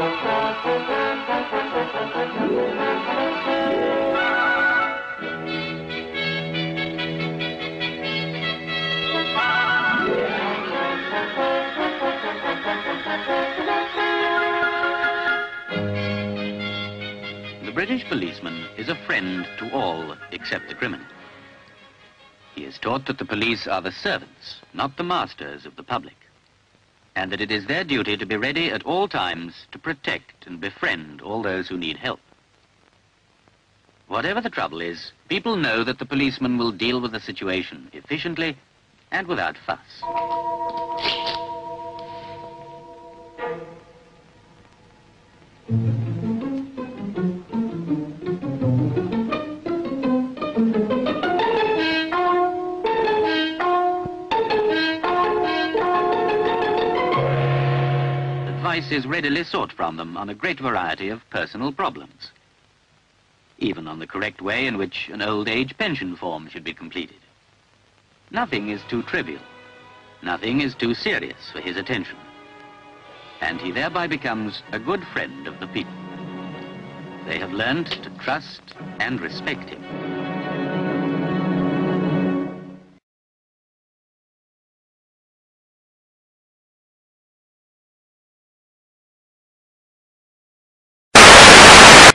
The British policeman is a friend to all except the criminal. He is taught that the police are the servants, not the masters of the public, and that it is their duty to be ready at all times to protect and befriend all those who need help. Whatever the trouble is, people know that the policeman will deal with the situation efficiently and without fuss. Advice is readily sought from them on a great variety of personal problems, even on the correct way in which an old age pension form should be completed. Nothing is too trivial, nothing is too serious for his attention, and he thereby becomes a good friend of the people. They have learned to trust and respect him.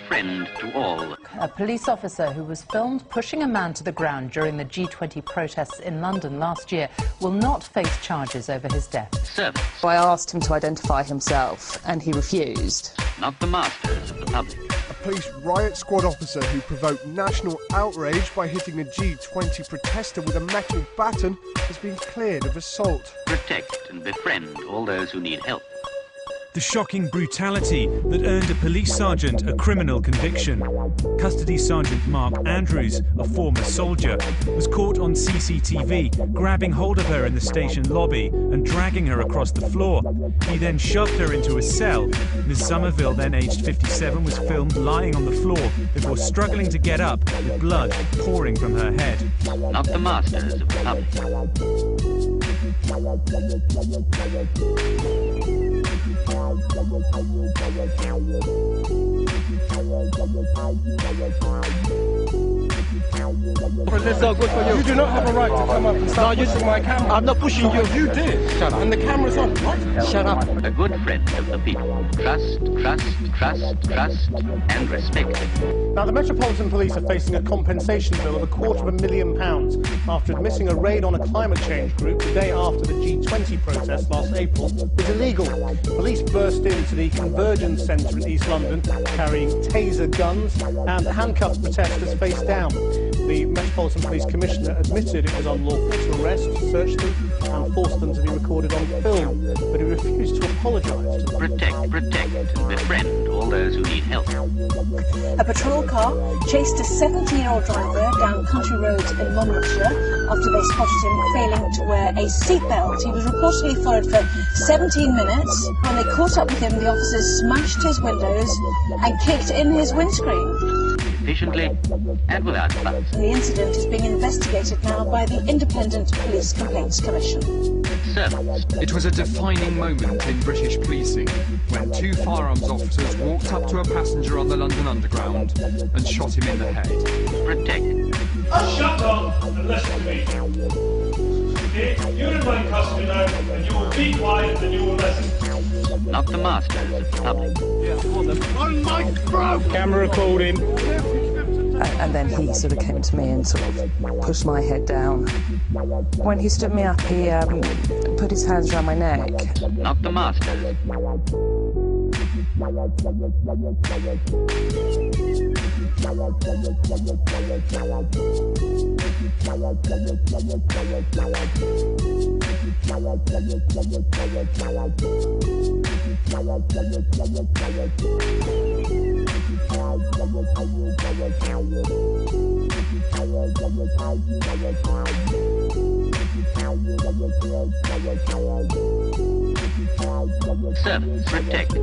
Friend to all. A police officer who was filmed pushing a man to the ground during the G20 protests in London last year will not face charges over his death. Servants. I asked him to identify himself and he refused. Not the masters of the public. A police riot squad officer who provoked national outrage by hitting a G20 protester with a metal baton has been cleared of assault. Protect and befriend all those who need help. The shocking brutality that earned a police sergeant a criminal conviction. Custody Sergeant Mark Andrews, a former soldier, was caught on CCTV grabbing hold of her in the station lobby and dragging her across the floor. He then shoved her into a cell. Ms. Somerville, then aged 57, was filmed lying on the floor before struggling to get up with blood pouring from her head. Not the masters of the public. It's so good for you. You do not have a right to come up and start pushing my camera. I'm not pushing you. You did. Shut up. And the camera's on. What? Shut up. A good friend of the people. Trust, trust, trust, trust, and respect. Now, the Metropolitan Police are facing a compensation bill of £250,000 after admitting a raid on a climate change group the day after the G20 protest last April was illegal. Police burst into the Convergence Centre in East London carrying taser guns and handcuffed protesters face down. The Metropolitan Police Commissioner admitted it was unlawful to arrest, search them and force them to be recorded on film, but he refused to apologise. Protect, protect and befriend all those who need help. A patrol car chased a 17-year-old driver down country roads in Monmouthshire after they spotted him failing to wear a seatbelt. He was reportedly followed for 17 minutes. When they caught up with him, the officers smashed his windows and kicked in his windscreen. Efficiently and without fuss. The incident is being investigated now by the Independent Police Complaints Commission. Servants. It was a defining moment in British policing when two firearms officers walked up to a passenger on the London Underground and shot him in the head. Protect. Shut up and listen to me. You're in my custody now, and you will be quiet and you will listen. Not the masters of the public. On my throat! Camera recording. And then he sort of came to me and sort of pushed my head down. When he stood me up, he put his hands around my neck. Not the masters. Servants, protect.